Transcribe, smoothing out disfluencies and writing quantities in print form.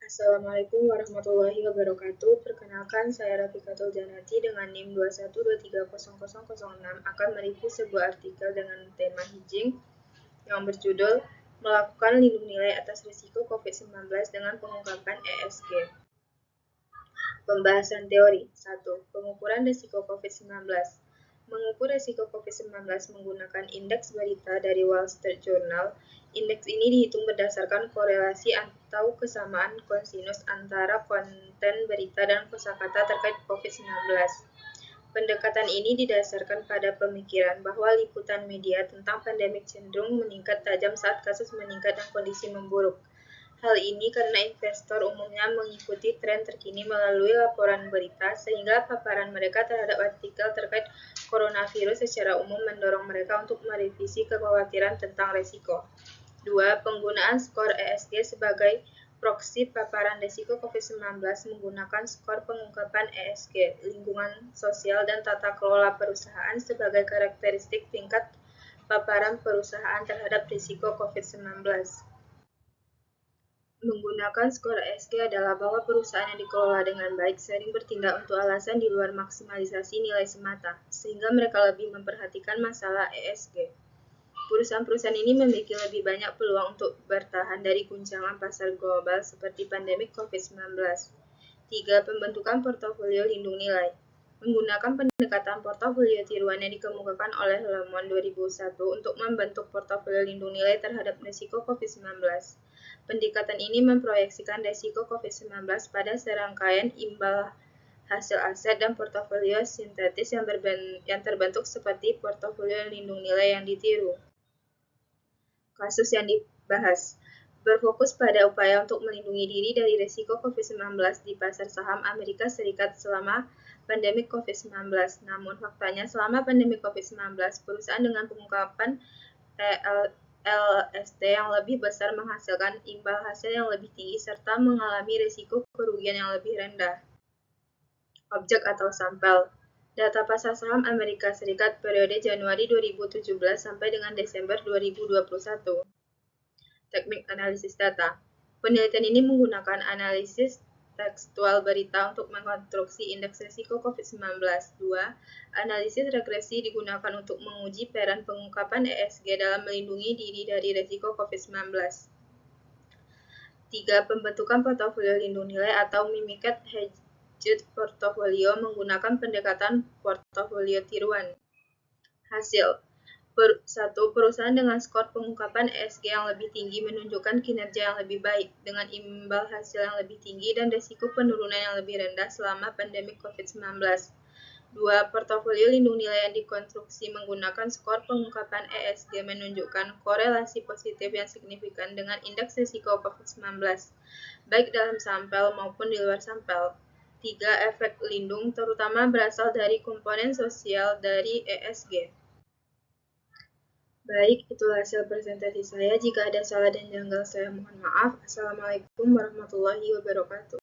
Assalamualaikum warahmatullahi wabarakatuh. Perkenalkan, saya Rafikatul Janati dengan NIM 212300006 akan mereview sebuah artikel dengan tema hedging yang berjudul Melakukan Lindung Nilai Atas Risiko COVID-19 dengan Pengungkapan ESG. Pembahasan teori 1. Pengukuran risiko COVID-19. Mengukur risiko COVID-19 menggunakan indeks berita dari Wall Street Journal. Indeks ini dihitung berdasarkan korelasi atau kesamaan kosinus antara konten berita dan kosakata terkait COVID-19. Pendekatan ini didasarkan pada pemikiran bahwa liputan media tentang pandemik cenderung meningkat tajam saat kasus meningkat dan kondisi memburuk. Hal ini karena investor umumnya mengikuti tren terkini melalui laporan berita, sehingga paparan mereka terhadap artikel terkait coronavirus secara umum mendorong mereka untuk merevisi kekhawatiran tentang risiko. 2. Penggunaan skor ESG sebagai proksi paparan risiko COVID-19 menggunakan skor pengungkapan ESG, lingkungan sosial dan tata kelola perusahaan sebagai karakteristik tingkat paparan perusahaan terhadap risiko COVID-19. Menggunakan skor ESG adalah bahwa perusahaan yang dikelola dengan baik sering bertindak untuk alasan di luar maksimalisasi nilai semata, sehingga mereka lebih memperhatikan masalah ESG. Perusahaan-perusahaan ini memiliki lebih banyak peluang untuk bertahan dari guncangan pasar global seperti pandemik COVID-19. 3. Pembentukan portofolio lindung nilai. Menggunakan pendekatan portofolio tiruan yang dikemukakan oleh Lemon 2001 untuk membentuk portofolio lindung nilai terhadap risiko COVID-19. Pendekatan ini memproyeksikan risiko COVID-19 pada serangkaian imbal hasil aset dan portofolio sintetis yang terbentuk seperti portofolio lindung nilai yang ditiru. Kasus yang dibahas berfokus pada upaya untuk melindungi diri dari risiko COVID-19 di pasar saham Amerika Serikat selama pandemi COVID-19. Namun faktanya selama pandemi COVID-19, perusahaan dengan pengungkapan LST yang lebih besar menghasilkan imbal hasil yang lebih tinggi serta mengalami risiko kerugian yang lebih rendah. Objek atau sampel. Data pasar saham Amerika Serikat periode Januari 2017 sampai dengan Desember 2021. Teknik analisis data. Penelitian ini menggunakan analisis tekstual berita untuk mengkonstruksi indeks risiko COVID-19. 2. Analisis regresi digunakan untuk menguji peran pengungkapan ESG dalam melindungi diri dari risiko COVID-19. 3. Pembentukan portofolio lindung nilai atau mimikat hedged portfolio menggunakan pendekatan portofolio tiruan. Hasil 1. Perusahaan dengan skor pengungkapan ESG yang lebih tinggi menunjukkan kinerja yang lebih baik, dengan imbal hasil yang lebih tinggi dan risiko penurunan yang lebih rendah selama pandemi COVID-19. 2. Portofolio lindung nilai yang dikonstruksi menggunakan skor pengungkapan ESG menunjukkan korelasi positif yang signifikan dengan indeks risiko COVID-19, baik dalam sampel maupun di luar sampel. 3. Efek lindung terutama berasal dari komponen sosial dari ESG. Baik, itulah hasil presentasi saya. Jika ada salah dan janggal, saya mohon maaf. Assalamualaikum warahmatullahi wabarakatuh.